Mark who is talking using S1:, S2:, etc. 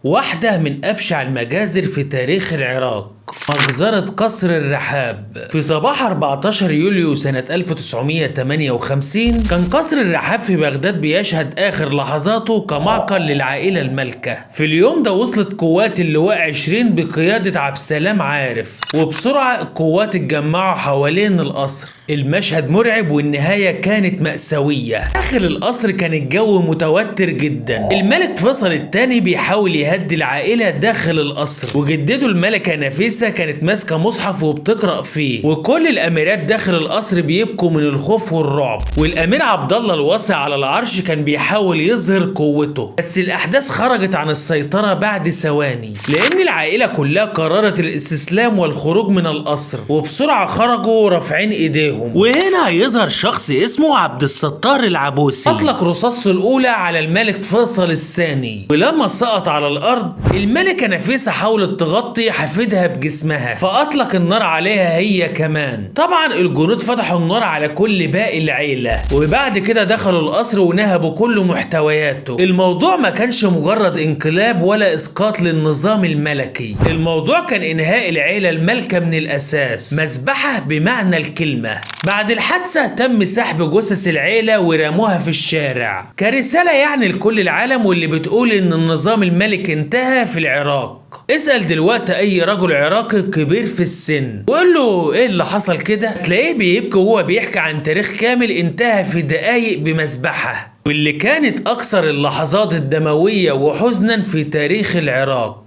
S1: واحدة من أبشع المجازر في تاريخ العراق، مجزرة قصر الرحاب. في صباح 14 يوليو سنة 1958 كان قصر الرحاب في بغداد بيشهد آخر لحظاته كمعقل للعائلة المالكة. في اليوم ده وصلت قوات اللواء 20 بقيادة عبد السلام عارف، وبسرعة القوات اتجمعوا حوالين القصر. المشهد مرعب والنهاية كانت مأساوية. داخل القصر كان الجو متوتر جدا. الملك فيصل الثاني بيحاول يهدي العائلة داخل القصر، وجدته الملكة نفيسة كانت ماسكة مصحف وبتقرأ فيه، وكل الأميرات داخل القصر بيبكوا من الخوف والرعب. والأمير عبد الله الواسع على العرش كان بيحاول يظهر قوته، بس الأحداث خرجت عن السيطرة بعد ثواني، لأن العائلة كلها قررت الاستسلام والخروج من القصر، وبسرعة خرجوا رافعين إيديهم. وهنا هيظهر شخص اسمه عبد الستار العبوسي، أطلق رصاصته الأولى على الملك فيصل الثاني، ولما سقط على الأرض الملكة نفيسة حاولت تغطي حفيدها بجسمها، فأطلق النار عليها هي كمان. طبعا الجنود فتحوا النار على كل باقي العيلة، وبعد كده دخلوا القصر ونهبوا كل محتوياته. الموضوع ما كانش مجرد انقلاب ولا إسقاط للنظام الملكي، الموضوع كان إنهاء العيلة المالكة من الأساس، مذبحة بمعنى الكلمة. بعد الحادثة تم سحب جثث العيلة ورموها في الشارع كرسالة يعني لكل العالم، واللي بتقول إن النظام الملكي انتهى في العراق. اسأل دلوقتي أي رجل عراقي كبير في السن وقول له إيه اللي حصل كده، تلاقيه بيبكي وهو بيحكي عن تاريخ كامل انتهى في دقايق بمذبحة، واللي كانت أكثر اللحظات الدموية وحزنا في تاريخ العراق.